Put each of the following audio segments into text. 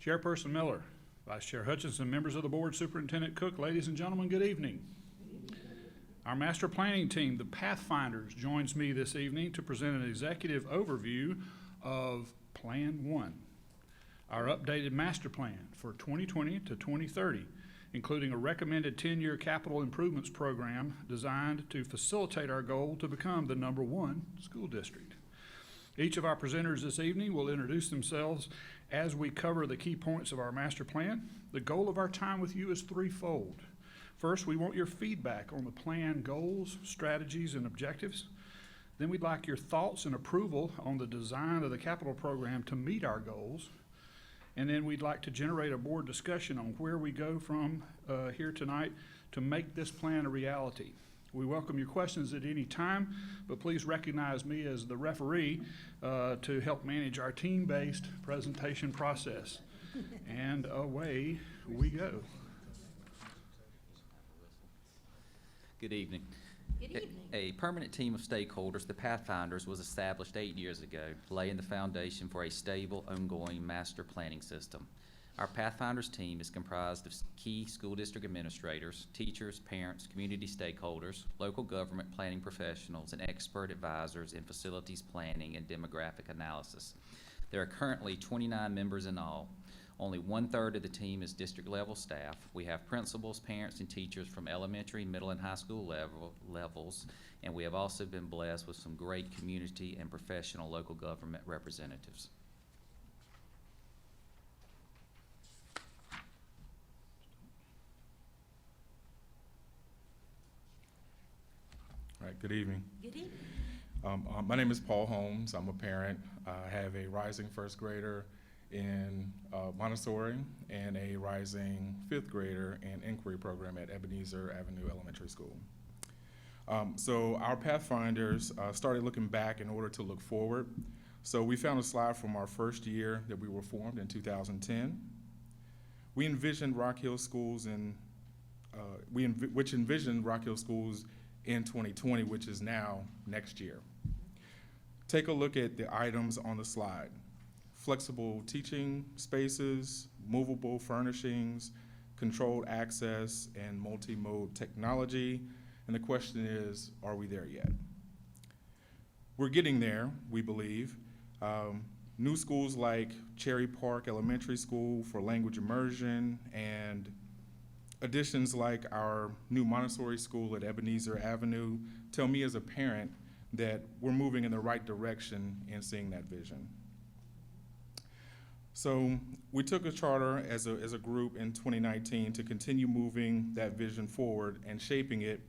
Chairperson Miller, Vice Chair Hutchinson, members of the board, Superintendent Cook, ladies and gentlemen, good evening. Our master planning team, the Pathfinders, joins me this evening to present an executive overview of Plan 1, our updated master plan for 2020 to 2030, including a recommended 10-year capital improvements program designed to facilitate our goal to become the #1 school district. Each of our presenters this evening will introduce themselves as we cover the key points of our master plan. The goal of our time with you is threefold. First, we want your feedback on the plan goals, strategies, and objectives. Then we'd like your thoughts and approval on the design of the capital program to meet our goals. And then we'd like to generate a board discussion on where we go from here tonight to make this plan a reality. We welcome your questions at any time, but please recognize me as the referee to help manage our team-based presentation process. And away we go. Good evening. Good evening. A permanent team of stakeholders, the Pathfinders, was established 8 years ago, laying the foundation for a stable, ongoing master planning system. Our Pathfinders team is comprised of key school district administrators, teachers, parents, community stakeholders, local government planning professionals, and expert advisors in facilities planning and demographic analysis. There are currently 29 members in all. Only 1/3 of the team is district-level staff. We have principals, parents, and teachers from elementary, middle, and high school levels, and we have also been blessed with some great community and professional local government representatives. All right, good evening. Good evening. My name is Paul Holmes. I'm a parent. I have a rising first grader in Montessori and a rising fifth grader in inquiry program at Ebenezer Avenue Elementary School. So our Pathfinders started looking back in order to look forward. So we found a slide from our first year that we were formed in 2010. We envisioned Rock Hill Schools which envisioned Rock Hill Schools in 2020, which is now next year. Take a look at the items on the slide. Flexible teaching spaces, movable furnishings, controlled access, and multi-mode technology. And the question is, are we there yet? We're getting there, we believe. New schools like Cherry Park Elementary School for language immersion, and additions like our new Montessori school at Ebenezer Avenue tell me as a parent that we're moving in the right direction in seeing that vision. So we took a charter as a group in 2019 to continue moving that vision forward and shaping it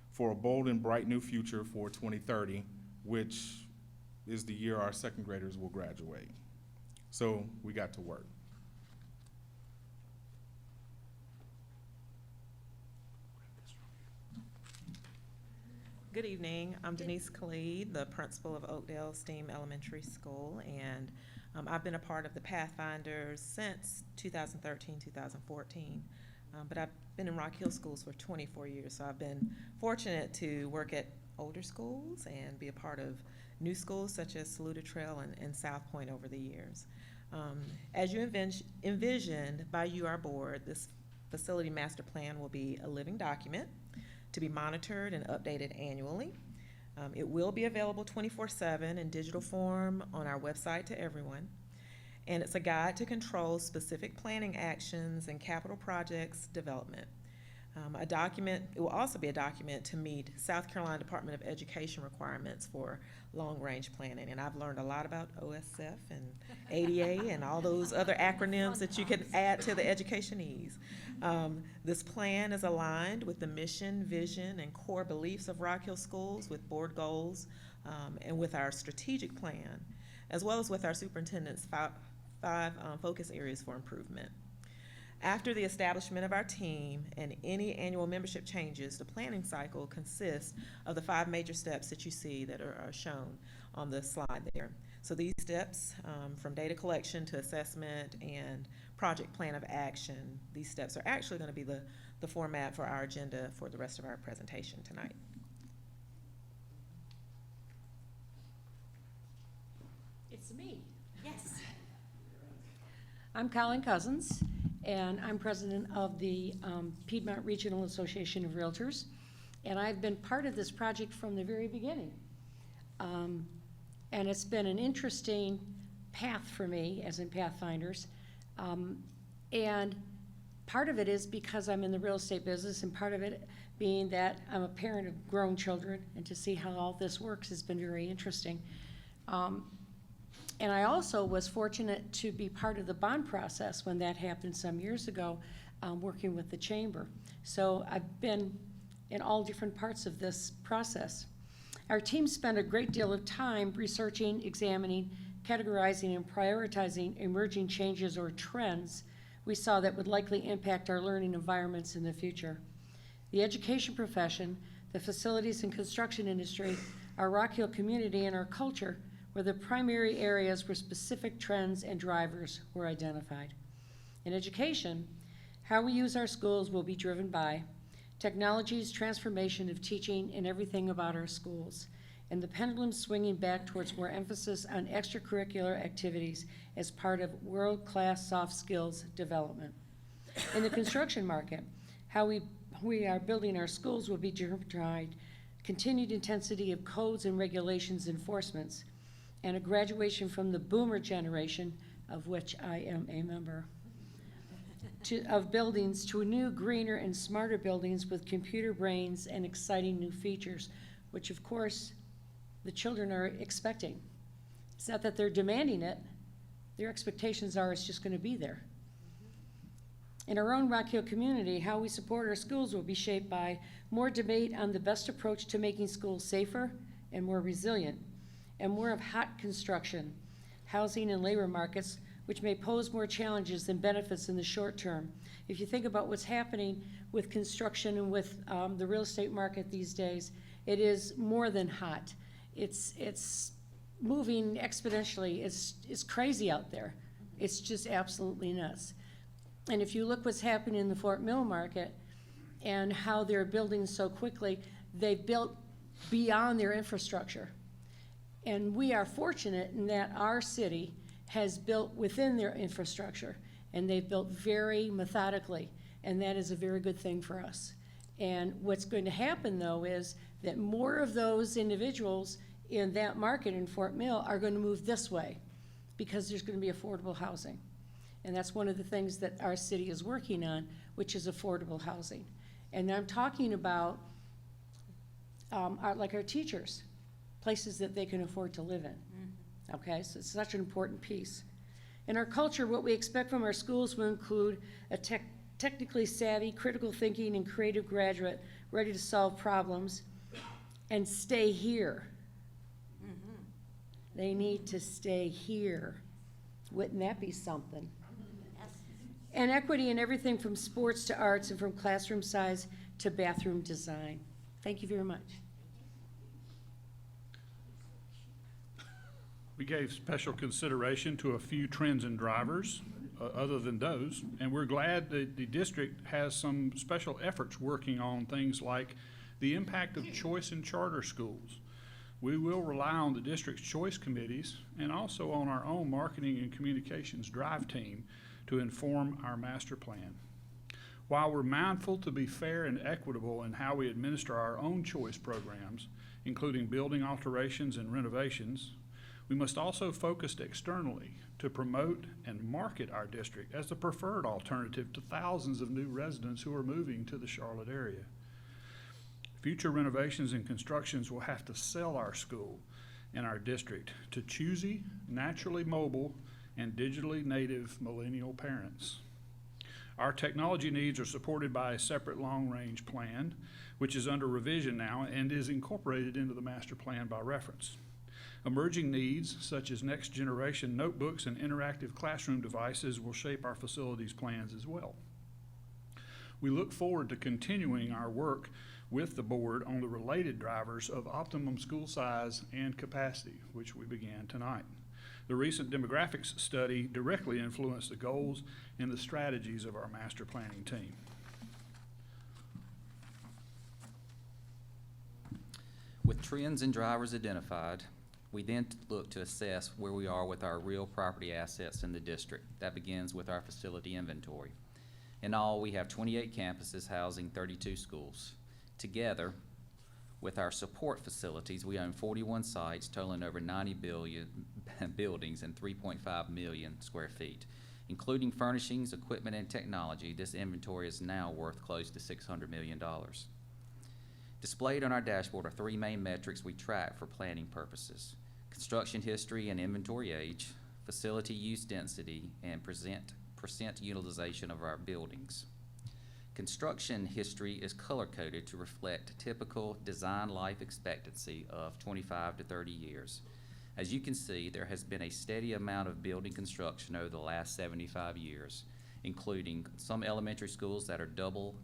for a bold and bright new future for 2030, which is the year our second graders will graduate. So we got to work. Good evening. I'm Denise Khalid, the principal of Oakdale Steam Elementary School, and I've been a part of the Pathfinders since 2013, 2014, but I've been in Rock Hill Schools for 24 years, so I've been fortunate to work at older schools and be a part of new schools such as Saluda Trail and South Point over the years. As you envisioned by you, our board, this facility master plan will be a living document to be monitored and updated annually. It will be available 24/7 in digital form on our website to everyone. And it's a guide to control specific planning actions and capital projects development. It will also be a document to meet South Carolina Department of Education requirements for long-range planning. And I've learned a lot about OSF and ADA and all those other acronyms that you can add to the educationese. This plan is aligned with the mission, vision, and core beliefs of Rock Hill Schools, with board goals, and with our strategic plan, as well as with our superintendent's five focus areas for improvement. After the establishment of our team and any annual membership changes, the planning cycle consists of the 5 major steps that you see that are shown on the slide there. So these steps, from data collection to assessment and project plan of action, these steps are actually going to be the format for our agenda for the rest of our presentation tonight. It's me. Yes. I'm Colin Cousins, and I'm president of the Piedmont Regional Association of Realtors, and I've been part of this project from the very beginning. And it's been an interesting path for me, as in Pathfinders. And part of it is because I'm in the real estate business, and part of it being that I'm a parent of grown children, and to see how all this works has been very interesting. And I also was fortunate to be part of the bond process when that happened some years ago, working with the chamber. So I've been in all different parts of this process. Our team spent a great deal of time researching, examining, categorizing, and prioritizing emerging changes or trends we saw that would likely impact our learning environments in the future. The education profession, the facilities and construction industry, our Rock Hill community, and our culture were the primary areas where specific trends and drivers were identified. In education, how we use our schools will be driven by technology's transformation of teaching and everything about our schools, and the pendulum swinging back towards more emphasis on extracurricular activities as part of world-class soft skills development. In the construction market, how we are building our schools will be driven by continued intensity of codes and regulations enforcements, and a graduation from the boomer generation, of which I am a member, of buildings to new, greener, and smarter buildings with computer brains and exciting new features, which of course the children are expecting. It's not that they're demanding it, their expectations are it's just going to be there. In our own Rock Hill community, how we support our schools will be shaped by more debate on the best approach to making schools safer and more resilient, and more of hot construction, housing, and labor markets, which may pose more challenges than benefits in the short term. If you think about what's happening with construction and with the real estate market these days, it is more than hot. It's moving exponentially. It's crazy out there. It's just absolutely nuts. And if you look what's happening in the Fort Mill market and how they're building so quickly, they've built beyond their infrastructure. And we are fortunate in that our city has built within their infrastructure, and they've built very methodically, and that is a very good thing for us. And what's going to happen, though, is that more of those individuals in that market in Fort Mill are going to move this way because there's going to be affordable housing. And that's one of the things that our city is working on, which is affordable housing. And I'm talking about our teachers, places that they can afford to live in. Okay, so it's such an important piece. In our culture, what we expect from our schools will include a technically savvy, critical thinking, and creative graduate ready to solve problems and stay here. They need to stay here. Wouldn't that be something? And equity in everything from sports to arts and from classroom size to bathroom design. Thank you very much. We gave special consideration to a few trends and drivers other than those, and we're glad that the district has some special efforts working on things like the impact of choice in charter schools. We will rely on the district's choice committees and also on our own marketing and communications drive team to inform our master plan. While we're mindful to be fair and equitable in how we administer our own choice programs, including building alterations and renovations, we must also focus externally to promote and market our district as the preferred alternative to thousands of new residents who are moving to the Charlotte area. Future renovations and constructions will have to sell our school and our district to choosy, naturally mobile, and digitally native millennial parents. Our technology needs are supported by a separate long-range plan, which is under revision now and is incorporated into the master plan by reference. Emerging needs, such as next-generation notebooks and interactive classroom devices, will shape our facilities plans as well. We look forward to continuing our work with the board on the related drivers of optimum school size and capacity, which we began tonight. The recent demographics study directly influenced the goals and the strategies of our master planning team. With trends and drivers identified, We then look to assess where we are with our real property assets in the district. That begins with our facility inventory. In all, we have 28 campuses housing 32 schools. Together, with our support facilities, we own 41 sites totaling over 90 billion buildings and 3.5 million square feet. Including furnishings, equipment, and technology, this inventory is now worth close to $600 million. Displayed on our dashboard are three main metrics we track for planning purposes: construction history and inventory age, facility use density, and percent utilization of our buildings. Construction history is color-coded to reflect typical design life expectancy of 25 to 30 years. As you can see, there has been a steady amount of building construction over the last 75 years, including some elementary schools that are double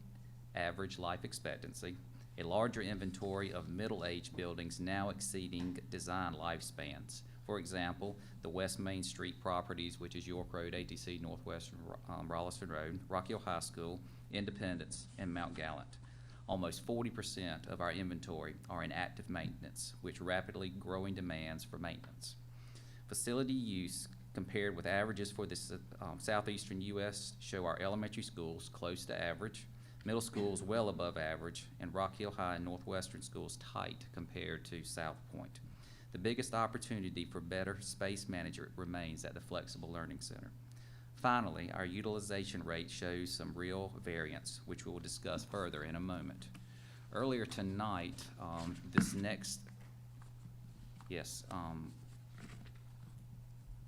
average life expectancy, a larger inventory of middle-aged buildings now exceeding design lifespans. For example, the West Main Street properties, which is York Road, ATC, Northwestern Rolliston Road, Rock Hill High School, Independence, and Mount Gallant. Almost 40% of our inventory are in active maintenance, which rapidly growing demands for maintenance. Facility use compared with averages for the southeastern U.S. show our elementary schools close to average, middle schools well above average, and Rock Hill High and Northwestern schools tight compared to South Point. The biggest opportunity for better space management remains at the Flexible Learning Center. Finally, our utilization rate shows some real variance, which we will discuss further in a moment. Earlier tonight,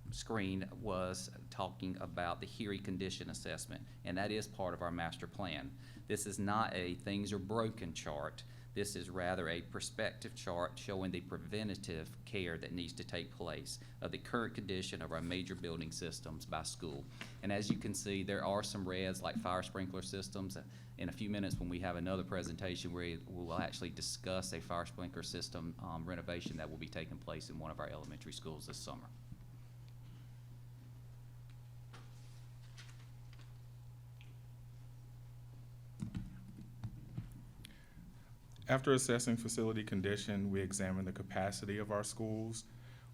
screen was talking about the HERE condition assessment, and that is part of our master plan. This is not a things are broken chart. This is rather a perspective chart showing the preventative care that needs to take place of the current condition of our major building systems by school. And as you can see, there are some reds like fire sprinkler systems. In a few minutes when we have another presentation where we will actually discuss a fire sprinkler system renovation that will be taking place in one of our elementary schools this summer. After assessing facility condition, we examined the capacity of our schools.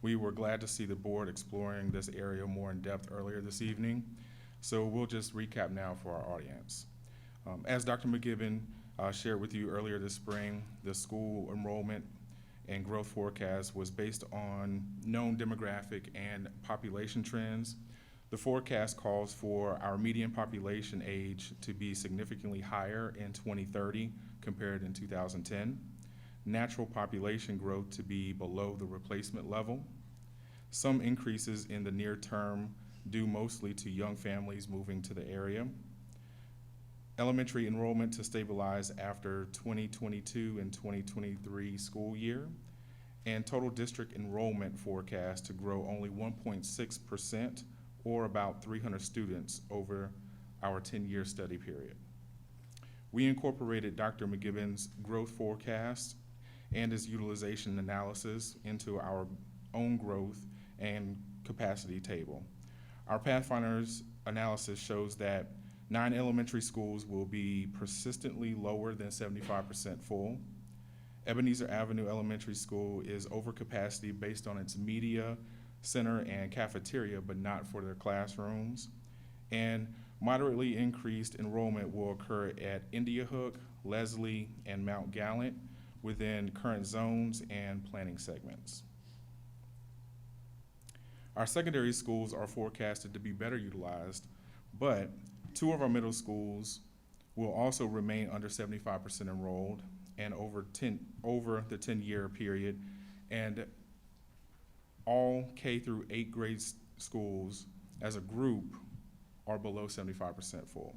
We were glad to see the board exploring this area more in depth earlier this evening. So we'll just recap now for our audience. As Dr. McGibbon shared with you earlier this spring, the school enrollment and growth forecast was based on known demographic and population trends. The forecast calls for our median population age to be significantly higher in 2030 compared in 2010. Natural population growth to be below the replacement level. Some increases in the near term due mostly to young families moving to the area. Elementary enrollment to stabilize after 2022 and 2023 school year. And total district enrollment forecast to grow only 1.6% or about 300 students over our 10-year study period. We incorporated Dr. McGibbon's growth forecast and his utilization analysis into our own growth and capacity table. Our Pathfinders analysis shows that 9 elementary schools will be persistently lower than 75% full. Ebenezer Avenue Elementary School is over capacity based on its media center and cafeteria, but not for their classrooms. And moderately increased enrollment will occur at India Hook, Leslie, and Mount Gallant within current zones and planning segments. Our secondary schools are forecasted to be better utilized, but 2 of our middle schools will also remain under 75% enrolled and over the 10-year period, and all K through 8 grade schools as a group are below 75% full.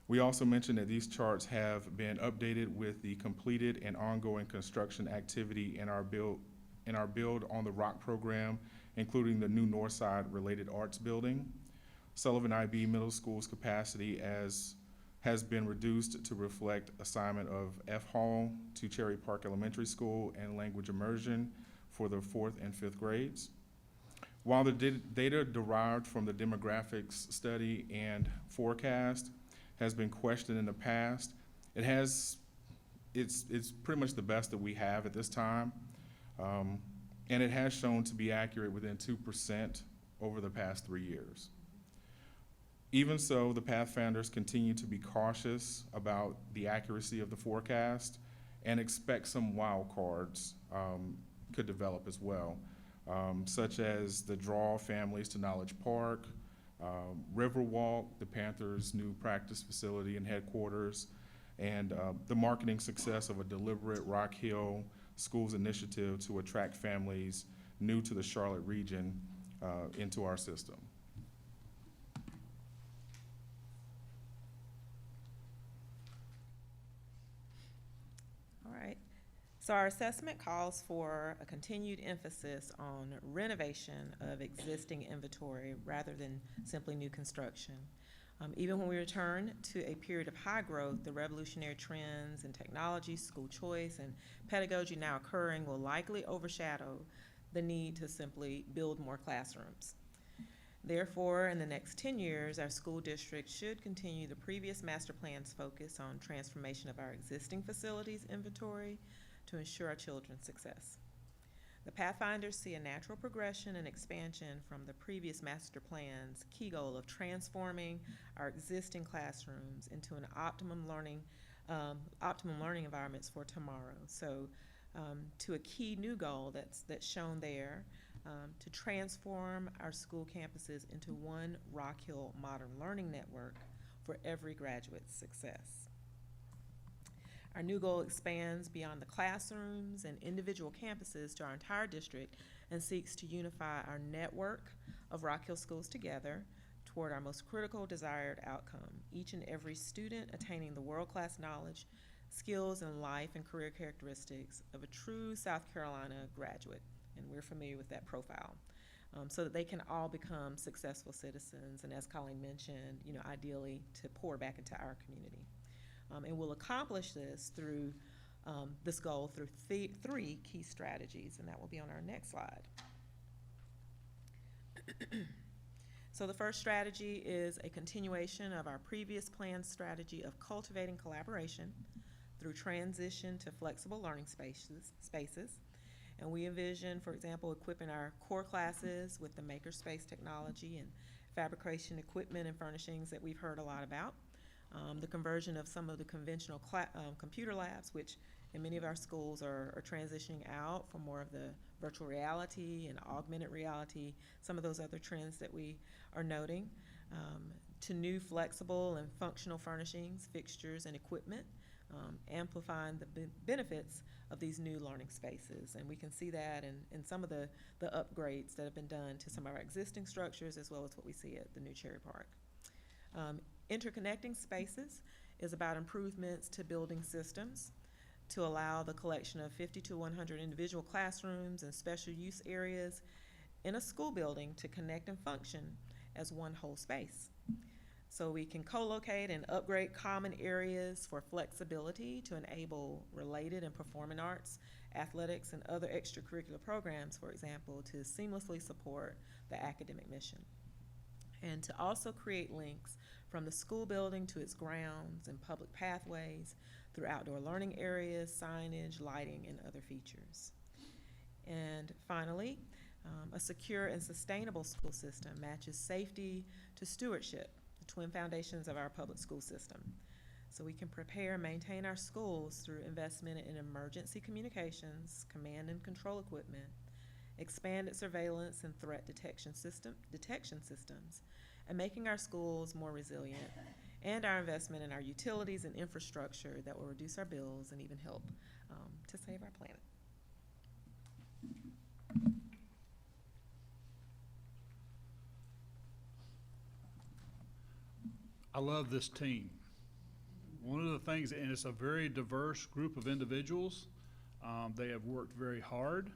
We also mentioned that these charts have been updated with the completed and ongoing construction activity in our Build on the Rock program, including the new Northside Related Arts Building. Sullivan IB Middle School's capacity has been reduced to reflect assignment of F Hall to Cherry Park Elementary School and language immersion for the 4th and 5th grades. While the data derived from the demographics study and forecast has been questioned in the past, it's pretty much the best that we have at this time. and it has shown to be accurate within 2% over the past 3 years. Even so, the Pathfinders continue to be cautious about the accuracy of the forecast and expect some wild cards could develop as well, such as the draw families to Knowledge Park, Riverwalk, the Panthers' new practice facility and headquarters, and the marketing success of a deliberate Rock Hill Schools initiative to attract families new to the Charlotte region into our system. All right. So our assessment calls for a continued emphasis on renovation of existing inventory rather than simply new construction. Even when we return to a period of high growth, the revolutionary trends in technology, school choice, and pedagogy now occurring will likely overshadow the need to simply build more classrooms. Therefore, in the next 10 years, our school district should continue the previous master plan's focus on transformation of our existing facilities inventory to ensure our children's success. The Pathfinders see a natural progression and expansion from the previous master plan's key goal of transforming our existing classrooms into an optimum learning environments for tomorrow. So, to a key new goal that's shown there, to transform our school campuses into one Rock Hill Modern Learning Network for every graduate's success. Our new goal expands beyond the classrooms and individual campuses to our entire district and seeks to unify our network of Rock Hill schools together toward our most critical desired outcome, each and every student attaining the world-class knowledge, skills, and life and career characteristics of a true South Carolina graduate, and we're familiar with that profile, so that they can all become successful citizens, and as Colleen mentioned, ideally to pour back into our community. And we'll accomplish this through this goal through three key strategies, and that will be on our next slide. So the first strategy is a continuation of our previous planned strategy of cultivating collaboration through transition to flexible learning spaces. And we envision, for example, equipping our core classes with the makerspace technology and fabrication equipment and furnishings that we've heard a lot about. The conversion of some of the conventional computer labs, which in many of our schools are transitioning out for more of the virtual reality and augmented reality, some of those other trends that we are noting, to new flexible and functional furnishings, fixtures, and equipment, amplifying the benefits of these new learning spaces. And we can see that in some of the upgrades that have been done to some of our existing structures, as well as what we see at the new Cherry Park. Interconnecting spaces is about improvements to building systems to allow the collection of 50 to 100 individual classrooms and special use areas in a school building to connect and function as one whole space. So we can co-locate and upgrade common areas for flexibility to enable related and performing arts, athletics, and other extracurricular programs, for example, to seamlessly support the academic mission. And to also create links from the school building to its grounds and public pathways through outdoor learning areas, signage, lighting, and other features. And finally, a secure and sustainable school system matches safety to stewardship, the twin foundations of our public school system. So we can prepare and maintain our schools through investment in emergency communications, command and control equipment, expanded surveillance and threat detection systems, and making our schools more resilient, and our investment in our utilities and infrastructure that will reduce our bills and even help to save our planet. I love this team. One of the things, and it's a very diverse group of individuals, they have worked very hard.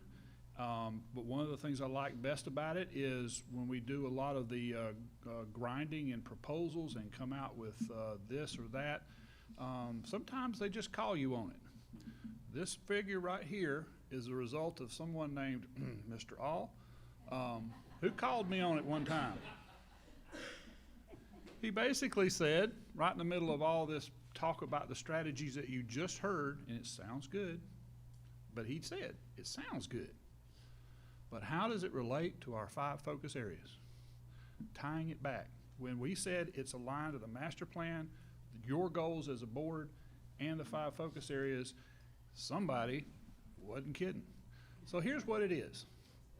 But one of the things I like best about it is when we do a lot of the grinding and proposals and come out with this or that, sometimes they just call you on it. This figure right here is a result of someone named Mr. All, who called me on it one time. He basically said, right in the middle of all this talk about the strategies that you just heard, and it sounds good, but he said, it sounds good. But how does it relate to our 5 focus areas? Tying it back. When we said it's aligned to the master plan, your goals as a board, and the 5 focus areas, somebody wasn't kidding. So here's what it is.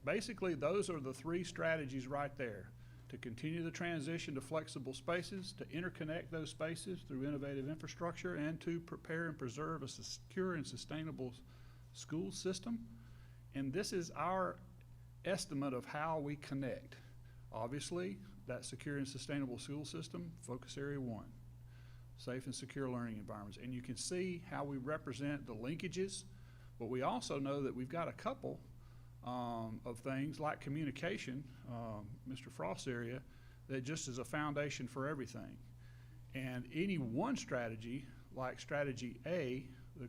Basically, those are the 3 strategies right there. To continue the transition to flexible spaces, to interconnect those spaces through innovative infrastructure, and to prepare and preserve a secure and sustainable school system. And this is our estimate of how we connect. Obviously, that secure and sustainable school system, focus area 1, safe and secure learning environments. And you can see how we represent the linkages, but we also know that we've got a couple of things like communication, Mr. Frost's area, that just is a foundation for everything. And any one strategy, like strategy A, the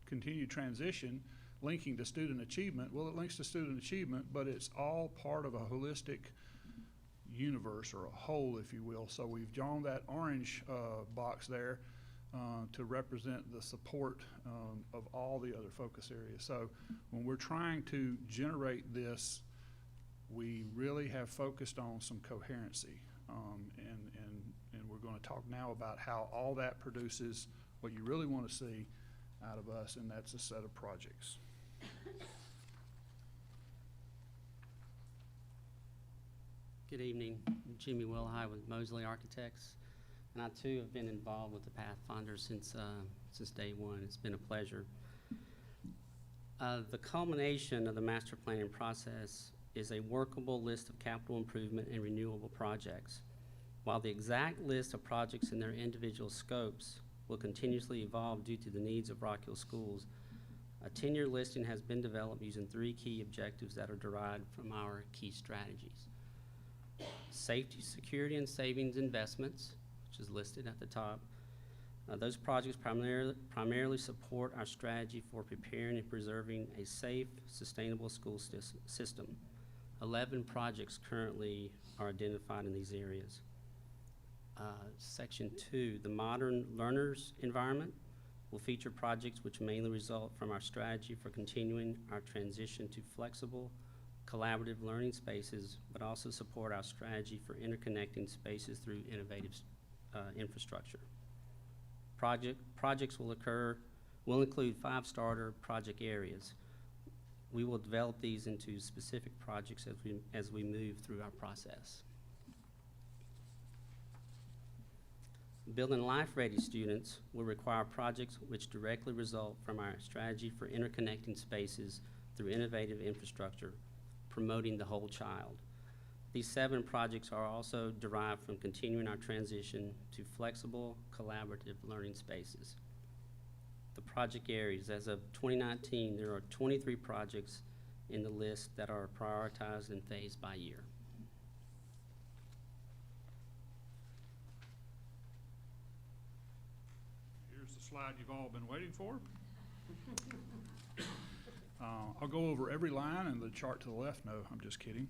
continued transition, linking to student achievement, well, it links to student achievement, but it's all part of a holistic universe, or a whole, if you will. So we've drawn that orange box there to represent the support of all the other focus areas. So when we're trying to generate this, we really have focused on some coherency. And we're going to talk now about how all that produces what you really want to see out of us, and that's a set of projects. Good evening, Jimmy Wilhite with Mosley Architects, and I too have been involved with the Pathfinder since day one. It's been a pleasure. The culmination of the master planning process is a workable list of capital improvement and renewable projects. While the exact list of projects and their individual scopes will continuously evolve due to the needs of Rock Hill schools, a 10-year listing has been developed using 3 key objectives that are derived from our key strategies. Safety, security, and savings investments, which is listed at the top. Those projects primarily support our strategy for preparing and preserving a safe, sustainable school system. 11 projects currently are identified in these areas. Section 2, the modern learners environment, will feature projects which mainly result from our strategy for continuing our transition to flexible, collaborative learning spaces, but also support our strategy for interconnecting spaces through innovative infrastructure. Projects will include 5 starter project areas. We will develop these into specific projects as we move through our process. Building life-ready students will require projects which directly result from our strategy for interconnecting spaces through innovative infrastructure, promoting the whole child. These 7 projects are also derived from continuing our transition to flexible, collaborative learning spaces. The project areas, as of 2019, there are 23 projects in the list that are prioritized and phased by year. Here's the slide you've all been waiting for. I'll go over every line, and the chart to the left, no, I'm just kidding.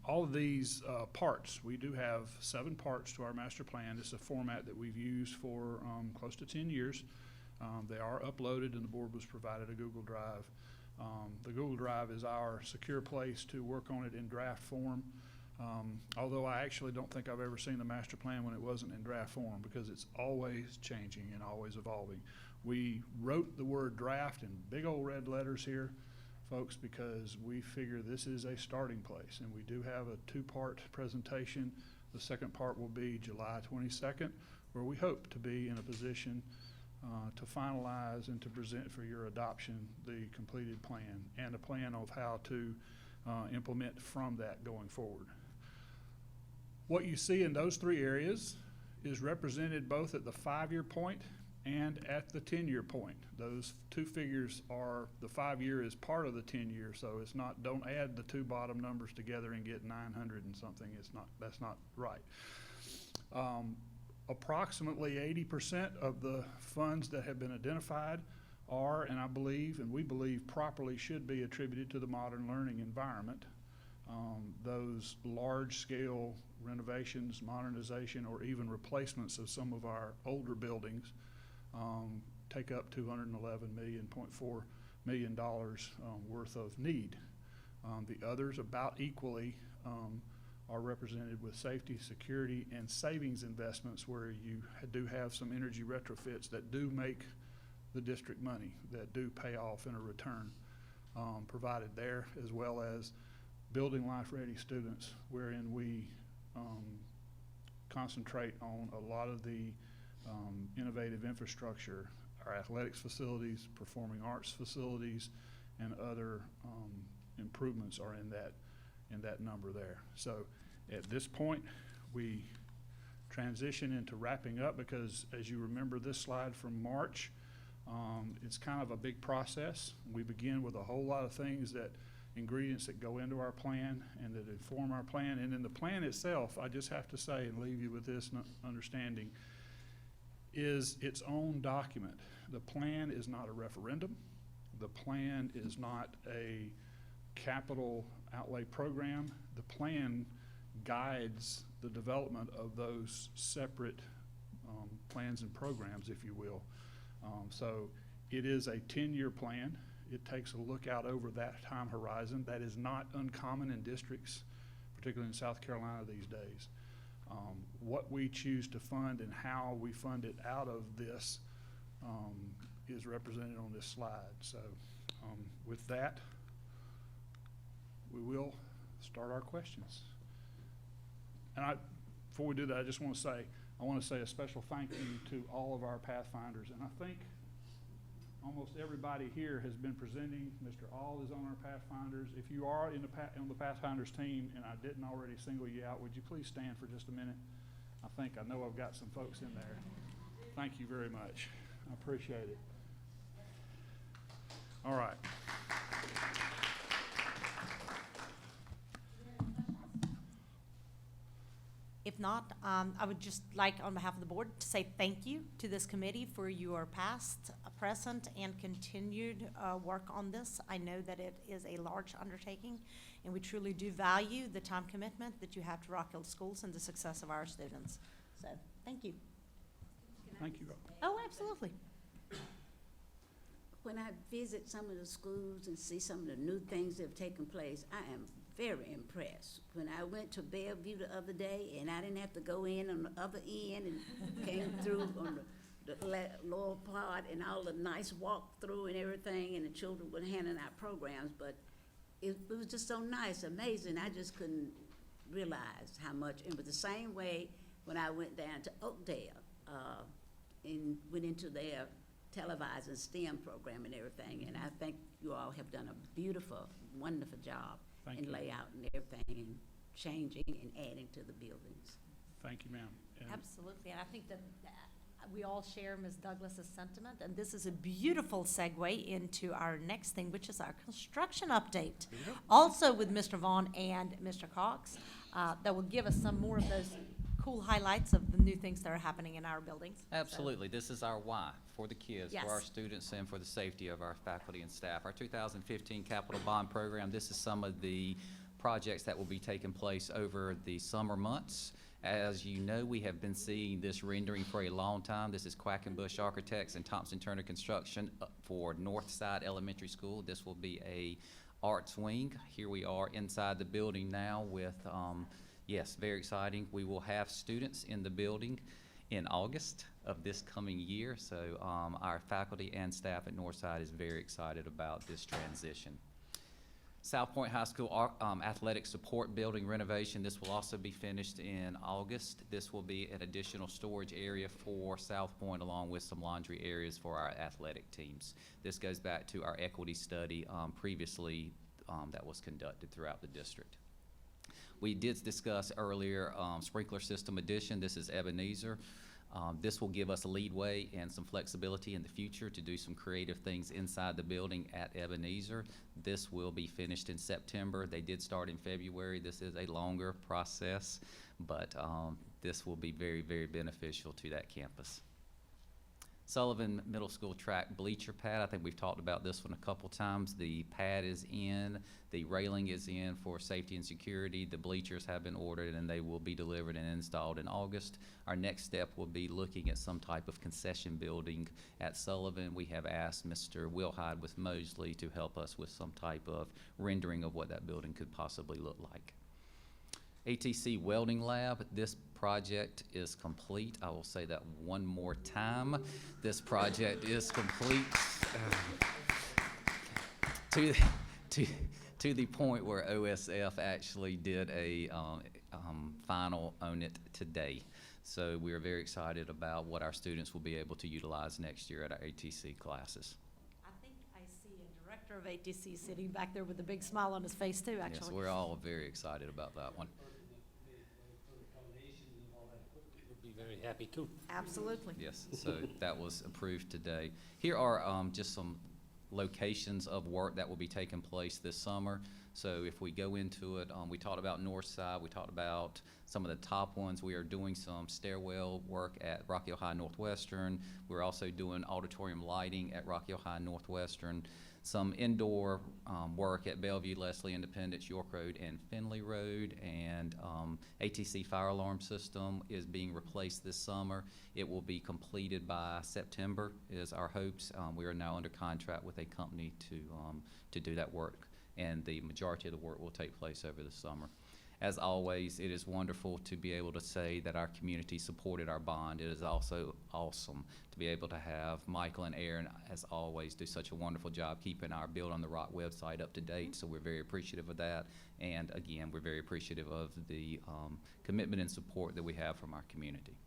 All of these parts, we do have 7 parts to our master plan. It's a format that we've used for close to 10 years. They are uploaded, and the board was provided a Google Drive. The Google Drive is our secure place to work on it in draft form. Although I actually don't think I've ever seen the master plan when it wasn't in draft form, because it's always changing and always evolving. We wrote the word draft in big old red letters here, folks, because we figure this is a starting place, and we do have a 2-part presentation. The second part will be July 22nd, where we hope to be in a position to finalize and to present for your adoption the completed plan and a plan of how to implement from that going forward. What you see in those 3 areas is represented both at the 5-year point and at the 10-year point. Those 2 figures are, the 5-year is part of the 10-year, so it's not, don't add the 2 bottom numbers together and get 900 and something. It's not, that's not right. Approximately 80% of the funds that have been identified are, and I believe, and we believe properly should be attributed to the modern learning environment. Those large-scale renovations, modernization, or even replacements of some of our older buildings take up $211.4 million worth of need. The others, about equally, are represented with safety, security, and savings investments where you do have some energy retrofits that do make the district money, that do pay off in a return provided there, as well as building life-ready students, wherein we concentrate on a lot of the innovative infrastructure, our athletics facilities, performing arts facilities, and other improvements are in that number there. So at this point, we transition into wrapping up because, as you remember this slide from March, it's kind of a big process. We begin with a whole lot of things, ingredients that go into our plan and that inform our plan. And in the plan itself, I just have to say and leave you with this understanding, is its own document. The plan is not a referendum. The plan is not a capital outlay program. The plan guides the development of those separate plans and programs, if you will. So it is a 10-year plan. It takes a look out over that time horizon. That is not uncommon in districts, particularly in South Carolina these days. What we choose to fund and how we fund it out of this is represented on this slide. So with that, we will start our questions. And before we do that, I want to say a special thank you to all of our Pathfinders. And I think almost everybody here has been presenting. Mr. All is on our Pathfinders. If you are on the Pathfinders team and I didn't already single you out, would you please stand for just a minute? I know I've got some folks in there. Thank you very much. I appreciate it. All right. If not, I would just like, on behalf of the board, to say thank you to this committee for your past, present, and continued work on this. I know that it is a large undertaking, and we truly do value the time commitment that you have to Rock Hill Schools and the success of our students. So, thank you. Thank you. Oh, absolutely. When I visit some of the schools and see some of the new things that have taken place, I am very impressed. When I went to Bellevue the other day and I didn't have to go in on the other end and came through on the lower part and all the nice walk-through and everything, and the children were handing out programs, but it was just so nice, amazing. I just couldn't realize how much. It was the same way when I went down to Oakdale and went into their televising STEM program and everything, and I think you all have done a beautiful, wonderful job in layout and everything, and changing and adding to the buildings. Thank you, ma'am. Absolutely, and I think that we all share Ms. Douglas's sentiment, and this is a beautiful segue into our next thing, which is our construction update. Also with Mr. Vaughn and Mr. Cox, that will give us some more of those cool highlights of the new things that are happening in our buildings. Absolutely. This is our why for the kids, Yes. for our students, and for the safety of our faculty and staff. Our 2015 capital bond program, this is some of the projects that will be taking place over the summer months. As you know, we have been seeing this rendering for a long time. This is Quackenbush Architects and Thompson Turner Construction for Northside Elementary School. This will be a arts wing. Here we are inside the building now with yes, very exciting. We will have students in the building in August of this coming year, so our faculty and staff at Northside is very excited about this transition. South Point High School athletic support building renovation, this will also be finished in August. This will be an additional storage area for South Point, along with some laundry areas for our athletic teams. This goes back to our equity study previously that was conducted throughout the district. We did discuss earlier sprinkler system addition. This is Ebenezer. This will give us a leadway and some flexibility in the future to do some creative things inside the building at Ebenezer. This will be finished in September. They did start in February. This is a longer process, but this will be very, very beneficial to that campus. Sullivan Middle School track bleacher pad, I think we've talked about this one a couple times. The pad is in, the railing is in for safety and security. The bleachers have been ordered and they will be delivered and installed in August. Our next step will be looking at some type of concession building at Sullivan. We have asked Mr. Wilhide with Mosley to help us with some type of rendering of what that building could possibly look like. ATC Welding Lab, this project is complete. I will say that one more time. This project is complete. To the point where OSF actually did a final on it today. So we are very excited about what our students will be able to utilize next year at our ATC classes. I think I see a director of ATC sitting back there with a big smile on his face too, Yes, actually. we're all very excited about that one. Would be very happy too. Absolutely. Yes, so that was approved today. Here are just some locations of work that will be taking place this summer. So if we go into it, we talked about North Side, we talked about some of the top ones. We are doing some stairwell work at Rocky Hill High Northwestern. We're also doing auditorium lighting at Rocky Hill High Northwestern. Some indoor work at Bellevue, Leslie, Independence, York Road, and Finley Road. And ATC fire alarm system is being replaced this summer. It will be completed by September is our hopes. We are now under contract with a company to do that work, and the majority of the work will take place over the summer. As always, it is wonderful to be able to say that our community supported our bond. It is also awesome to be able to have Michael and Aaron, as always, do such a wonderful job keeping our Build on the Rock website up to date. So we're very appreciative of that. And again, we're very appreciative of the commitment and support that we have from our community.